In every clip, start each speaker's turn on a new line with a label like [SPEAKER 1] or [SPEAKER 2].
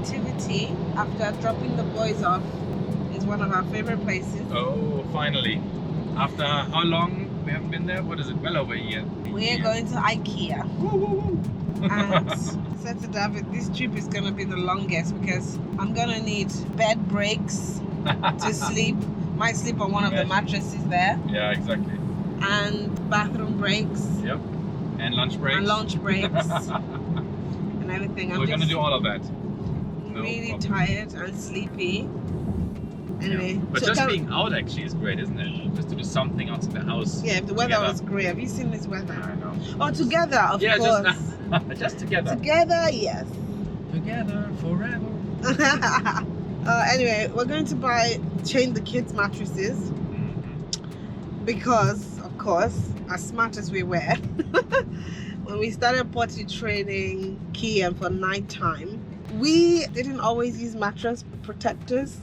[SPEAKER 1] activity after dropping the boys off is one of our favorite places.
[SPEAKER 2] Oh, finally. After how long we haven't been there? What is it? Well over a year.
[SPEAKER 1] We're going to Ikea.
[SPEAKER 2] Woo, woo, woo.
[SPEAKER 1] And said to David, this trip is going to be the longest because I'm going to need bed breaks to sleep. Might sleep on one of the mattresses there.
[SPEAKER 2] Yeah, exactly.
[SPEAKER 1] And bathroom breaks.
[SPEAKER 2] Yep. And lunch breaks.
[SPEAKER 1] And lunch breaks. And everything.
[SPEAKER 2] We're going to do all of that.
[SPEAKER 1] Really tired and sleepy. Anyway.
[SPEAKER 2] Yeah. But so just being out actually is great, isn't it? Just to do something out in the house.
[SPEAKER 1] Yeah, if the weather was great. Have you seen this weather?
[SPEAKER 2] I know.
[SPEAKER 1] Oh, together, of course.
[SPEAKER 2] Just together.
[SPEAKER 1] Together, yes.
[SPEAKER 2] Together forever.
[SPEAKER 1] Anyway, we're going to change the kids' mattresses because, of course, as smart as we were, when we started potty training Kian for nighttime, we didn't always use mattress protectors.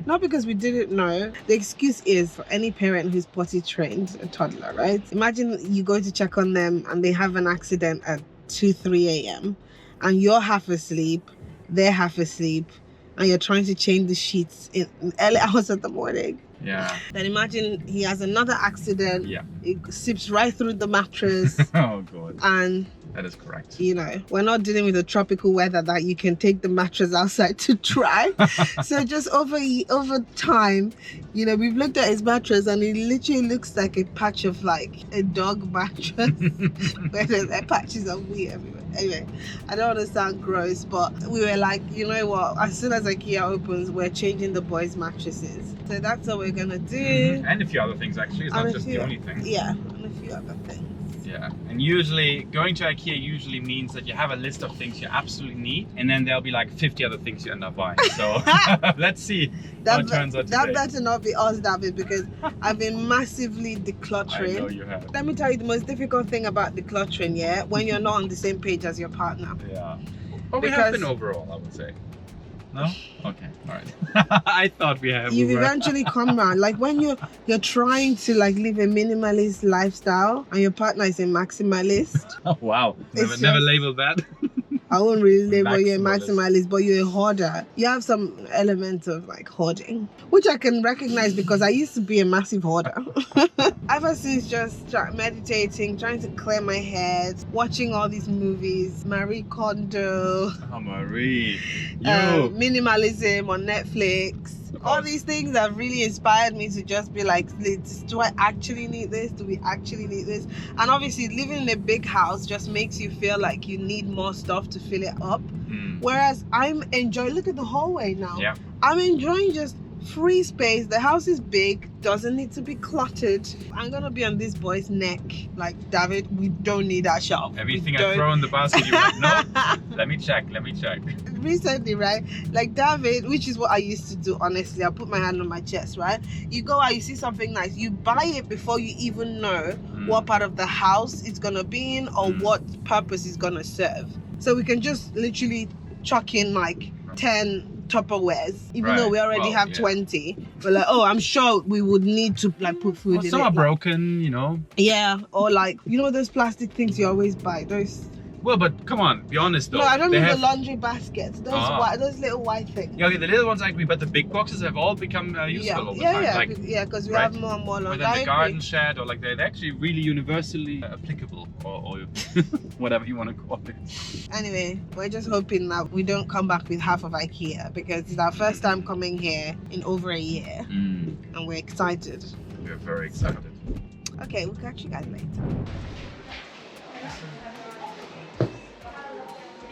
[SPEAKER 1] Not because we didn't know. The excuse is for any parent who's potty trained a toddler, right? Imagine you go to check on them and they have an accident at 2-3 a.m. and you're half asleep, they're half asleep, and you're trying to change the sheets in early hours of the morning.
[SPEAKER 2] Yeah.
[SPEAKER 1] Then imagine he has another accident.
[SPEAKER 2] Yeah.
[SPEAKER 1] It sips right through the mattress.
[SPEAKER 2] Oh God.
[SPEAKER 1] And
[SPEAKER 2] that is correct.
[SPEAKER 1] You know, we're not dealing with the tropical weather that you can take the mattress outside to dry. So just over time, you know, we've looked at his mattress and it literally looks like a patch of like a dog mattress where there's like patches of wee everywhere. Anyway, I don't want to sound gross, but we were like, you know what, as soon as Ikea opens, we're changing the boys' mattresses. So that's what we're gonna do.
[SPEAKER 2] And a few other things actually, it's not just the only thing.
[SPEAKER 1] Yeah, and a few other things.
[SPEAKER 2] Yeah, and usually going to Ikea usually means that you have a list of things you absolutely need, and then there'll be like 50 other things you end up buying. So let's see how it turns out today.
[SPEAKER 1] That better not be us, David, because I've been massively decluttering.
[SPEAKER 2] I know you have.
[SPEAKER 1] Let me tell you the most difficult thing about decluttering, yeah, when you're not on the same page as your partner.
[SPEAKER 2] Yeah. But we have been overall, I would say. No? Okay, all right. I thought we have.
[SPEAKER 1] You've eventually come around. Like when you're trying to like live a minimalist lifestyle and your partner is a maximalist.
[SPEAKER 2] Oh wow! Never labeled that.
[SPEAKER 1] I won't really label you a maximalist, but you're a hoarder. You have some elements of like hoarding, which I can recognize because I used to be a massive hoarder. Ever since just meditating, trying to clear my head, watching all these movies, Marie Kondo,
[SPEAKER 2] Marie,
[SPEAKER 1] minimalism on Netflix. All these things have really inspired me to just be like, do I actually need this? Do we actually need this? And obviously living in a big house just makes you feel like you need more stuff to fill it up. Whereas I'm enjoying, look at the hallway now.
[SPEAKER 2] Yeah.
[SPEAKER 1] I'm enjoying just free space. The house is big, doesn't need to be cluttered. I'm gonna be on this boy's neck like, David, we don't need that shelf.
[SPEAKER 2] Everything I throw in the basket, you're like, no, let me check.
[SPEAKER 1] Recently, right, like David, which is what I used to do, honestly, I'll put my hand on my chest, right? You go out, you see something nice, you buy it before you even know what part of the house it's gonna be in or what purpose it's gonna serve. So we can just literally chuck in like 10 Tupperwares, even though we already have 20. We're like, oh, I'm sure we would need to like put food in it.
[SPEAKER 2] Some are broken, you know.
[SPEAKER 1] Yeah, or like, you know those plastic things you always buy, those.
[SPEAKER 2] Well, but come on, be honest though.
[SPEAKER 1] No, I don't mean the laundry baskets. Those little white things.
[SPEAKER 2] Yeah, okay, the little ones I agree, but the big boxes have all become useful over time.
[SPEAKER 1] Yeah, because we have more and more laundry.
[SPEAKER 2] Within the garden shed, or like they're actually really universally applicable, or whatever you want to call it.
[SPEAKER 1] Anyway, we're just hoping that we don't come back with half of Ikea because it's our first time coming here in over a year, and we're excited.
[SPEAKER 2] We're very excited.
[SPEAKER 1] Okay, we'll catch you guys later.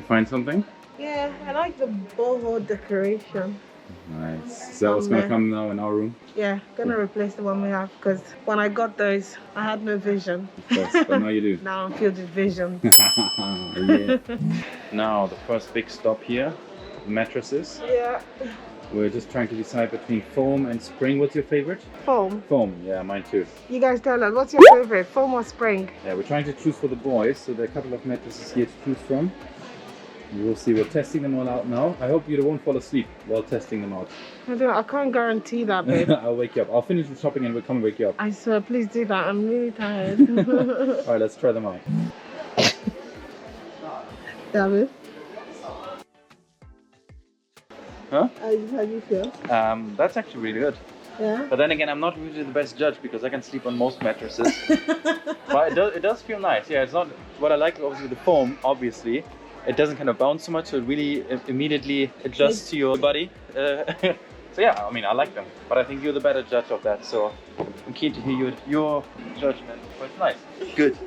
[SPEAKER 2] Find something?
[SPEAKER 1] Yeah, I like the boho decoration.
[SPEAKER 2] Nice. Is that what's going to come now in our room?
[SPEAKER 1] Yeah, gonna replace the one we have because when I got those, I had no vision.
[SPEAKER 2] Of course, but now you do.
[SPEAKER 1] Now I'm filled with vision.
[SPEAKER 2] Yeah. Now, the first big stop here, mattresses.
[SPEAKER 1] Yeah.
[SPEAKER 2] We're just trying to decide between foam and spring. What's your favorite?
[SPEAKER 1] Foam.
[SPEAKER 2] Foam, yeah, mine too.
[SPEAKER 1] You guys tell us, what's your favorite, foam or spring?
[SPEAKER 2] Yeah, we're trying to choose for the boys, so there are a couple of mattresses here to choose from. We will see. We're testing them all out now. I hope you won't fall asleep while testing them out.
[SPEAKER 1] I can't guarantee that, babe.
[SPEAKER 2] I'll wake you up. I'll finish the shopping and we'll come and wake you up.
[SPEAKER 1] I swear, please do that. I'm really tired.
[SPEAKER 2] Alright, let's try them out.
[SPEAKER 1] David?
[SPEAKER 2] Huh?
[SPEAKER 1] How do you feel?
[SPEAKER 2] That's actually really good.
[SPEAKER 1] Yeah.
[SPEAKER 2] But then again, I'm not usually the best judge because I can sleep on most mattresses. But it does feel nice. Yeah, it's not what I like. Obviously, with the foam, obviously, it doesn't kind of bounce so much, so it really immediately adjusts to your body. So yeah, I mean, I like them. But I think you're the better judge of that. So I'm keen to hear your judgment. But it's nice. Good.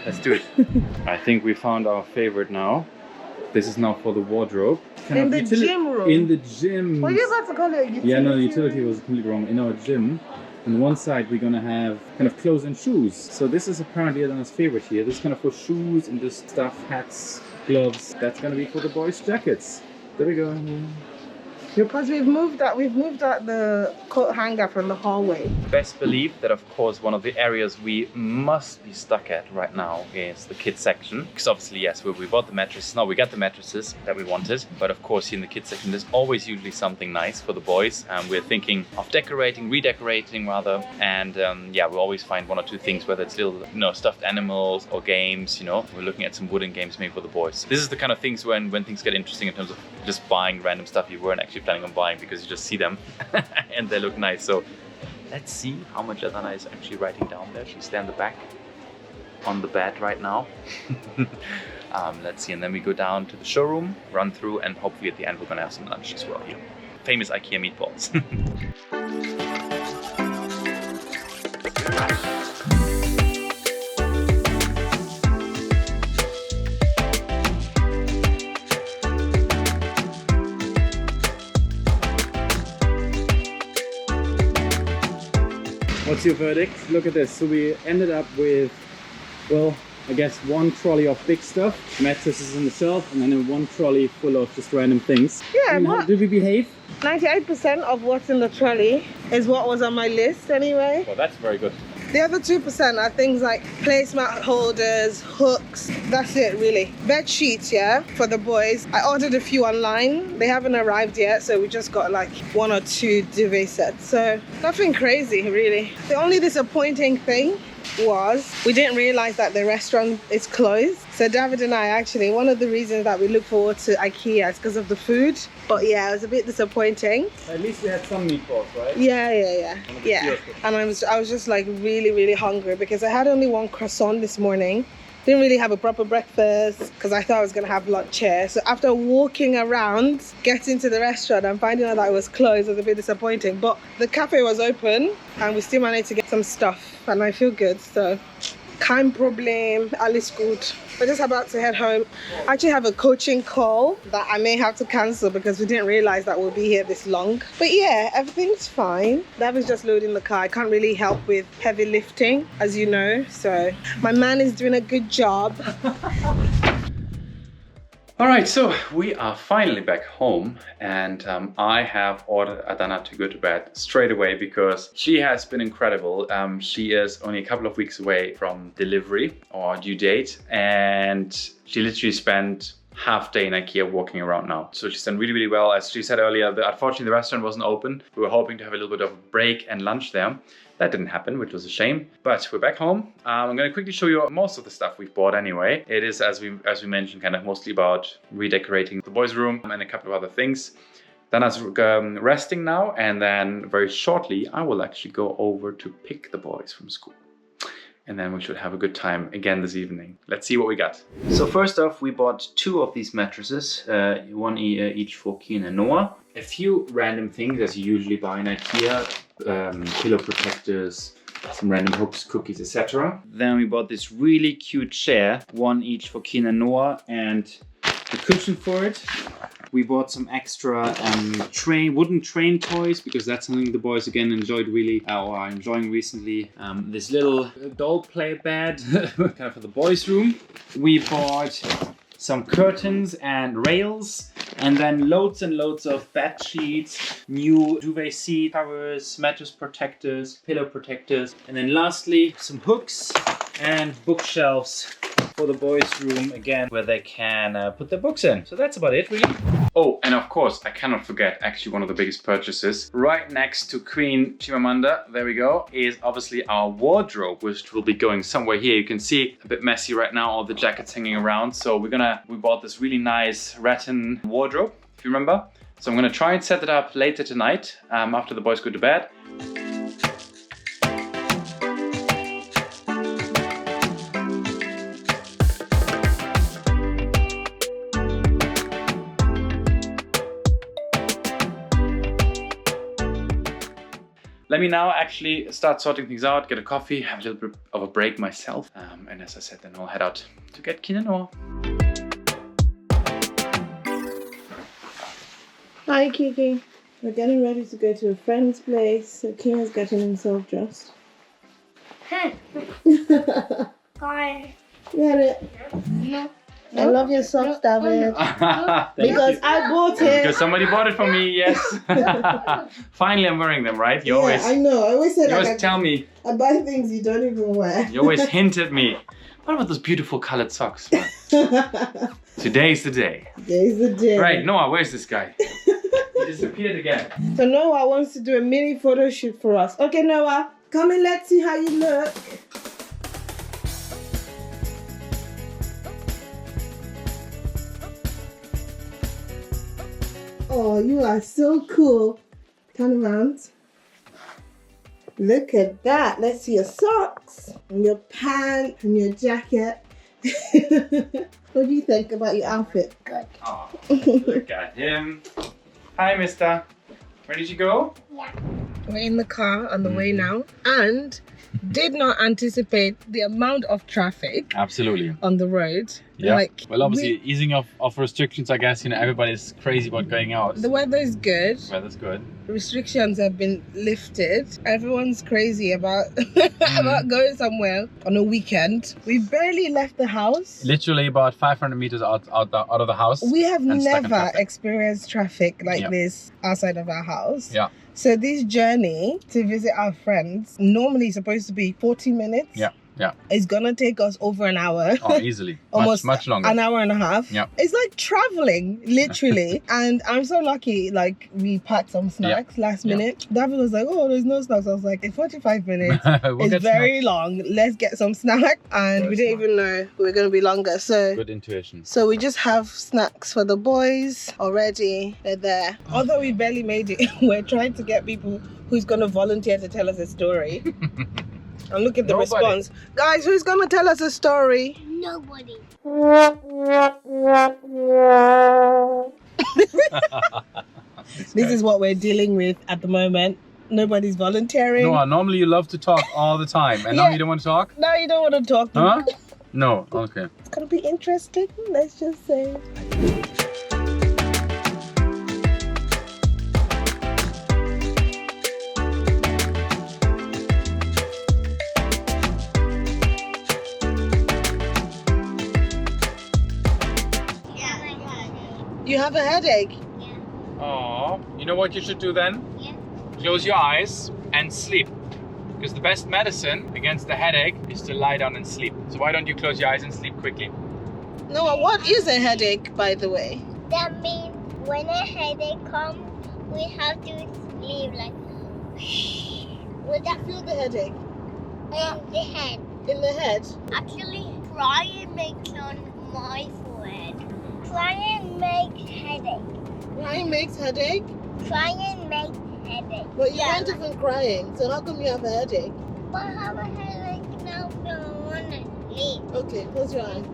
[SPEAKER 2] Let's do it. I think we found our favorite now. This is now for the wardrobe.
[SPEAKER 1] In the gym room?
[SPEAKER 2] In the gym.
[SPEAKER 1] Were you about to call it a utility?
[SPEAKER 2] Yeah, no, the utility was completely wrong. In our gym, on one side we're gonna have kind of clothes and shoes. So this is apparently Adanna's favorite here. This is kind of for shoes and just stuff, hats, gloves. That's gonna be for the boys' jackets. There we go.
[SPEAKER 1] Because we've moved out the coat hanger from the hallway.
[SPEAKER 2] Best believe that, of course, one of the areas we must be stuck at right now is the kids section. Because obviously, yes, we bought the mattresses. No, we got the mattresses that we wanted. But of course, here in the kids section, there's always usually something nice for the boys. We're thinking of redecorating rather. And yeah, we always find one or two things, whether it's little, stuffed animals or games, We're looking at some wooden games maybe for the boys. This is the kind of things when things get interesting in terms of just buying random stuff you weren't actually planning on buying because you just see them and they look nice. So let's see how much Adanna is actually writing down there. She's there in the back on the bed right now. Let's see, and then we go down to the showroom, run through, and hopefully at the end we're gonna have some lunch as well here. Famous Ikea meatballs. What's your verdict? Look at this. So we ended up with, well, I guess one trolley of big stuff, mattresses on the shelf, and then one trolley full of just random things.
[SPEAKER 1] Yeah,
[SPEAKER 2] how did we behave?
[SPEAKER 1] 98% of what's in the trolley is what was on my list anyway.
[SPEAKER 2] Well, that's very good.
[SPEAKER 1] The other 2% are things like placemat holders, hooks, that's it really. Bed sheets, yeah, for the boys. I ordered a few online. They haven't arrived yet, so we just got like 1 or 2 duvet sets. So nothing crazy really. The only disappointing thing was we didn't realize that the restaurant is closed. So David and I actually, one of the reasons that we look forward to Ikea is because of the food. But yeah, it was a bit disappointing.
[SPEAKER 2] At least we had some meatballs, right?
[SPEAKER 1] Yeah. And I was just like really hungry because I had only 1 croissant this morning. Didn't really have a proper breakfast because I thought I was going to have lunch here. So after walking around, getting to the restaurant and finding out that it was closed was a bit disappointing. But the cafe was open and we still managed to get some stuff and I feel good. So kein problem, alles gut. We're just about to head home. I actually have a coaching call that I may have to cancel because we didn't realize that we'll be here this long. But yeah, everything's fine. That was just loading the car. I can't really help with heavy lifting, as you know. So my man is doing a good job.
[SPEAKER 2] All right, so we are finally back home and I have ordered Adanna to go to bed straight away because she has been incredible. She is only a couple of weeks away from delivery or due date and she literally spent half day in Ikea walking around now. So she's done really well. As she said earlier, unfortunately the restaurant wasn't open. We were hoping to have a little bit of a break and lunch there. That didn't happen, which was a shame, but we're back home. I'm going to quickly show you most of the stuff we've bought anyway. It is, as we mentioned, kind of mostly about redecorating the boys' room and a couple of other things. Dana's resting now, and then very shortly, I will actually go over to pick the boys from school. And then we should have a good time again this evening. Let's see what we got. So first off, we bought 2 of these mattresses, one each for Kian and Noah. A few random things as you usually buy in Ikea, pillow protectors, some random hooks, cookies, etc. Then we bought this really cute chair, one each for Kian and Noah, and the cushion for it. We bought some extra wooden train toys because that's something the boys again enjoyed really, or are enjoying recently. This little doll play bed, kind of for the boys' room. We bought some curtains and rails, and then loads and loads of bed sheets, new duvet seat covers, mattress protectors, pillow protectors, and then lastly some hooks and bookshelves for the boys' room again, where they can put their books in. So that's about it, really. Oh, and of course, I cannot forget actually one of the biggest purchases. Right next to Queen Chimamanda, there we go, is obviously our wardrobe, which will be going somewhere here. You can see a bit messy right now, all the jackets hanging around. So we bought this really nice rattan wardrobe, if you remember. So I'm gonna try and set it up later tonight, after the boys go to bed. Let me now actually start sorting things out, get a coffee, have a little bit of a break myself. And as I said, then I'll head out to get Keen and Noah.
[SPEAKER 1] Hi Kiki. We're getting ready to go to a friend's place. So Keen's getting himself dressed.
[SPEAKER 3] Hi.
[SPEAKER 1] Get it?
[SPEAKER 3] No.
[SPEAKER 1] I love your socks, David. Because I bought it.
[SPEAKER 2] Because somebody bought it for me, yes. Finally, I'm wearing them, right? You always,
[SPEAKER 1] I know. I always say
[SPEAKER 2] you always tell me.
[SPEAKER 1] I buy things you don't even wear.
[SPEAKER 2] You always hint at me. What about those beautiful colored socks? Today's the day.
[SPEAKER 1] Today's the day.
[SPEAKER 2] Right, Noah, where's this guy? He disappeared again.
[SPEAKER 1] So Noah wants to do a mini photo shoot for us. Okay, Noah, come in. Let's see how you look. Oh, you are so cool. Turn around. Look at that. Let's see your socks and your pants and your jacket. What do you think about your outfit?
[SPEAKER 3] Good.
[SPEAKER 2] Oh, look at him. Hi, mister. Where did you go?
[SPEAKER 3] Yeah.
[SPEAKER 1] We're in the car on the way now and did not anticipate the amount of traffic
[SPEAKER 2] Absolutely.
[SPEAKER 1] on the road.
[SPEAKER 2] Yeah.
[SPEAKER 1] Like,
[SPEAKER 2] Well, obviously, easing of restrictions, I guess, everybody's crazy about going out.
[SPEAKER 1] the weather is good.
[SPEAKER 2] Weather's good.
[SPEAKER 1] Restrictions have been lifted. Everyone's crazy about about going somewhere on a weekend. We barely left the house.
[SPEAKER 2] Literally about 500 meters out of the house.
[SPEAKER 1] We have
[SPEAKER 2] and stuck in
[SPEAKER 1] never
[SPEAKER 2] traffic.
[SPEAKER 1] experienced traffic like
[SPEAKER 2] Yeah.
[SPEAKER 1] this outside of our house.
[SPEAKER 2] Yeah.
[SPEAKER 1] So this journey to visit our friends, normally supposed to be 40 minutes.
[SPEAKER 2] Yeah. Yeah.
[SPEAKER 1] It's gonna take us over an hour.
[SPEAKER 2] Oh, easily.
[SPEAKER 1] Almost
[SPEAKER 2] much longer.
[SPEAKER 1] An hour and a half.
[SPEAKER 2] Yeah.
[SPEAKER 1] It's like traveling, literally. And I'm so lucky, like, we packed some snacks last
[SPEAKER 2] Yeah.
[SPEAKER 1] minute. David was like, oh, there's no snacks. I was like, in 45 minutes.
[SPEAKER 2] We'll
[SPEAKER 1] It's
[SPEAKER 2] get
[SPEAKER 1] very
[SPEAKER 2] snacks.
[SPEAKER 1] long. Let's get some snack. And we didn't even know we were going to be longer. So
[SPEAKER 2] Good intuition.
[SPEAKER 1] so we just have snacks for the boys already. They're there. Although we barely made it, we're trying to get people who's going to volunteer to tell us a story. And look at the
[SPEAKER 2] Nobody.
[SPEAKER 1] response. Guys, who's going to tell us a story?
[SPEAKER 3] Nobody.
[SPEAKER 1] This is what we're dealing with at the moment. Nobody's volunteering.
[SPEAKER 2] Noah, normally you love to talk all the time, and now
[SPEAKER 1] Yeah.
[SPEAKER 2] you don't want to talk?
[SPEAKER 1] Now you don't want to talk.
[SPEAKER 2] Huh? No. Okay.
[SPEAKER 1] It's going to be interesting. Let's just say.
[SPEAKER 3] Yeah.
[SPEAKER 1] You have a headache.
[SPEAKER 2] Oh, you know what you should do then?
[SPEAKER 3] Yeah.
[SPEAKER 2] Close your eyes and sleep. Because the best medicine against the headache is to lie down and sleep. So why don't you close your eyes and sleep quickly?
[SPEAKER 1] Noah, what is a headache, by the way?
[SPEAKER 3] That means when a headache comes, we have to sleep like
[SPEAKER 1] Where do you feel the headache?
[SPEAKER 3] in the head.
[SPEAKER 1] In the head?
[SPEAKER 3] Actually, crying makes on my forehead. Crying makes headache.
[SPEAKER 1] Crying makes headache?
[SPEAKER 3] Crying makes headache.
[SPEAKER 1] But you aren't even crying, so how come you have a headache?
[SPEAKER 3] But I have a headache now, so I want to sleep.
[SPEAKER 1] Okay, close your eyes.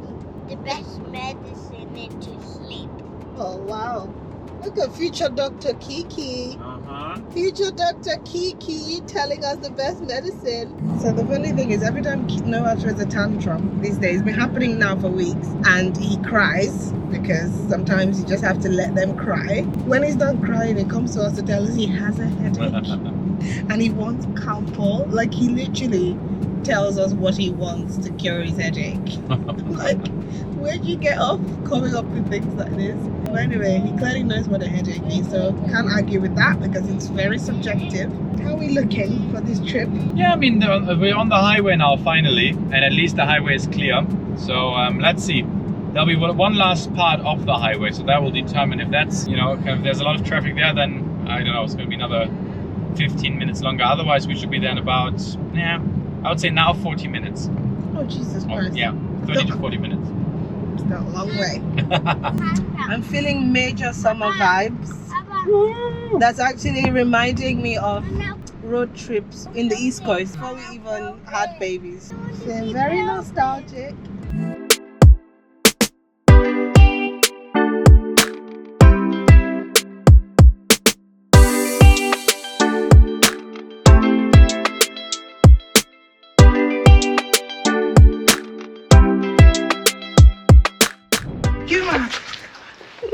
[SPEAKER 3] The best medicine is to sleep.
[SPEAKER 1] Oh, wow. Look at future Dr. Kiki.
[SPEAKER 2] Uh-huh.
[SPEAKER 1] Future Dr. Kiki telling us the best medicine. So the funny thing is, every time Noah throws a tantrum these days, it's been happening now for weeks, and he cries because sometimes you just have to let them cry. When he's done crying, he comes to us to tell us he has a headache and he wants Calpol. Like, he literally tells us what he wants to cure his headache. Like, where'd you get off coming up with things like this? But anyway, he clearly knows what a headache is, so can't argue with that because it's very subjective. How are we looking for this trip?
[SPEAKER 2] Yeah, I mean, we're on the highway now, finally. And at least the highway is clear. So let's see. There'll be one last part of the highway, so that will determine if that's, you know, if there's a lot of traffic there, then I don't know, it's going to be another 15 minutes longer. Otherwise, we should be there in about, yeah, I would say now 40 minutes.
[SPEAKER 1] Oh, Jesus Christ.
[SPEAKER 2] Yeah, 30 to 40 minutes.
[SPEAKER 1] It's not a long way. I'm feeling major summer vibes. That's actually reminding me of road trips in the East Coast before we even had babies. So I'm very nostalgic.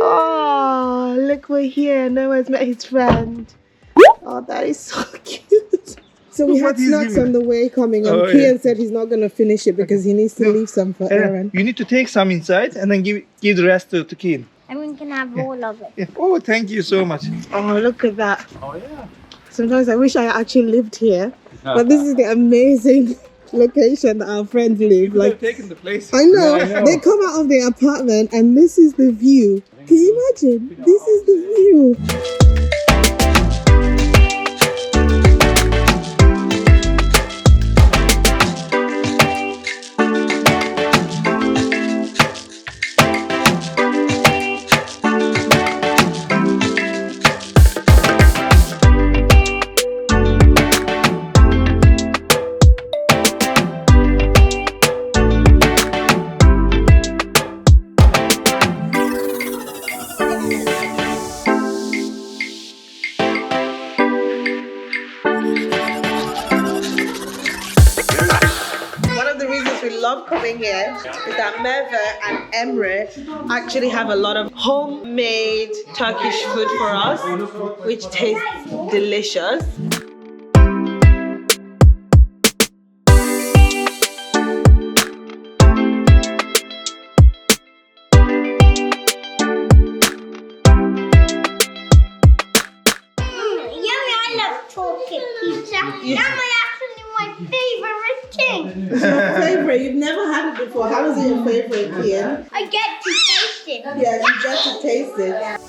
[SPEAKER 1] Oh, look, we're here. Noah's met his friend. Oh, that is so cute. So we had snacks on the way coming, and Kian said he's not going to finish it because he needs to leave some for Aaron.
[SPEAKER 4] You need to take some inside and then give the rest to Kian.
[SPEAKER 3] And we can have all of it.
[SPEAKER 4] Yeah. Oh, thank you so much.
[SPEAKER 1] Oh, look at that.
[SPEAKER 2] Oh yeah.
[SPEAKER 1] Sometimes I wish I actually lived here, but this is the amazing location that our friends live.
[SPEAKER 4] Like taking the place.
[SPEAKER 1] I know. They come out of their apartment and this is the view. Can you imagine? This is the view. Coming here is that Merve and Emre actually have a lot of homemade Turkish food for us, which tastes delicious.
[SPEAKER 3] Yummy, I love chocolate pizza. Yummy, actually my favorite thing.
[SPEAKER 1] It's your favorite? You've never had it before. How is it your favorite, Kian?
[SPEAKER 3] I get to taste it.
[SPEAKER 1] Yeah, you get to taste it.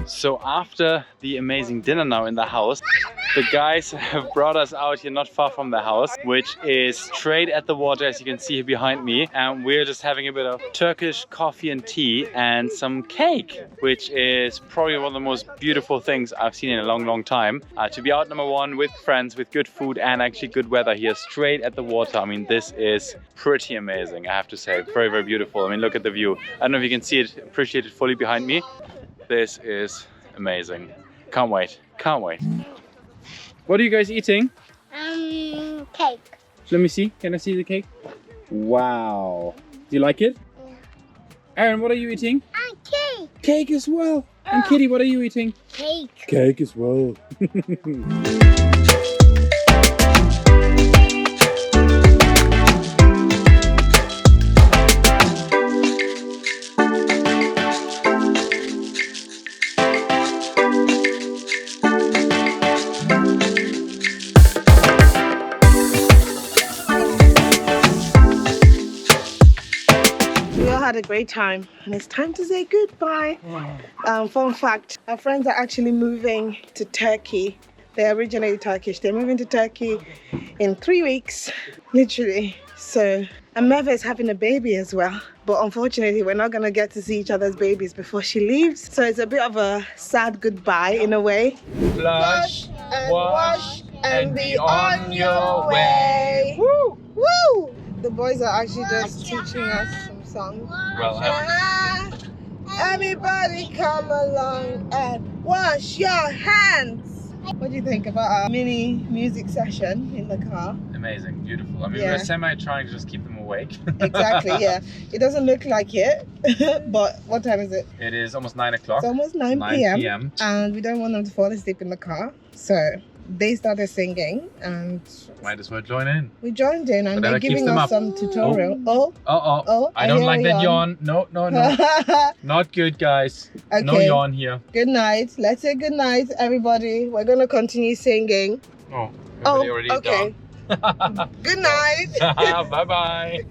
[SPEAKER 2] So after the amazing dinner now in the house, the guys have brought us out here not far from the house, which is straight at the water, as you can see here behind me. And we're just having a bit of Turkish coffee and tea and some cake, which is probably one of the most beautiful things I've seen in a long, long time. To be out, number one, with friends, with good food and actually good weather here, straight at the water. I mean, this is pretty amazing, I have to say. Very, very beautiful. I mean, look at the view. I don't know if you can see it, appreciate it fully behind me. This is amazing. Can't wait. Can't wait. What are you guys eating?
[SPEAKER 3] Cake.
[SPEAKER 2] Let me see. Can I see the cake? Wow. Do you like it?
[SPEAKER 3] Yeah.
[SPEAKER 2] Aaron, what are you eating?
[SPEAKER 3] Cake.
[SPEAKER 2] Cake as well. And Kitty, what are you eating?
[SPEAKER 3] Cake.
[SPEAKER 2] Cake as well.
[SPEAKER 1] Had a great time and it's time to say goodbye. Fun fact, our friends are actually moving to Turkey. They're originally Turkish. They're moving to Turkey in 3 weeks, literally. So, and Merve is having a baby as well. But unfortunately, we're not going to get to see each other's babies before she leaves. So it's a bit of a sad goodbye in a way.
[SPEAKER 2] Flush
[SPEAKER 1] and wash and be on your way.
[SPEAKER 2] Woo!
[SPEAKER 1] Woo! The boys are actually just teaching us some songs.
[SPEAKER 2] Well,
[SPEAKER 1] everybody come along and wash your hands. What do you think about our mini music session in the car?
[SPEAKER 2] Amazing, beautiful. I mean,
[SPEAKER 1] Yeah.
[SPEAKER 2] we're semi trying to just keep them awake.
[SPEAKER 1] Exactly, yeah. It doesn't look like it, but what time is it?
[SPEAKER 2] It is almost 9 o'clock.
[SPEAKER 1] It's almost 9 p.m. And we don't want them to fall asleep in the car. So they started singing and
[SPEAKER 2] Might as well join in.
[SPEAKER 1] we joined in and
[SPEAKER 2] But
[SPEAKER 1] they're
[SPEAKER 2] that keeps
[SPEAKER 1] giving
[SPEAKER 2] them
[SPEAKER 1] us
[SPEAKER 2] up.
[SPEAKER 1] some tutorial. Oh,
[SPEAKER 2] I don't
[SPEAKER 1] hear
[SPEAKER 2] like
[SPEAKER 1] a
[SPEAKER 2] that yawn. No. Not good, guys. No
[SPEAKER 1] Okay.
[SPEAKER 2] yawn here.
[SPEAKER 1] Good night. Let's say good night, everybody. We're going to continue singing.
[SPEAKER 2] Oh,
[SPEAKER 1] Oh,
[SPEAKER 2] everybody already
[SPEAKER 1] okay.
[SPEAKER 2] down.
[SPEAKER 1] Good night.
[SPEAKER 2] Bye-bye.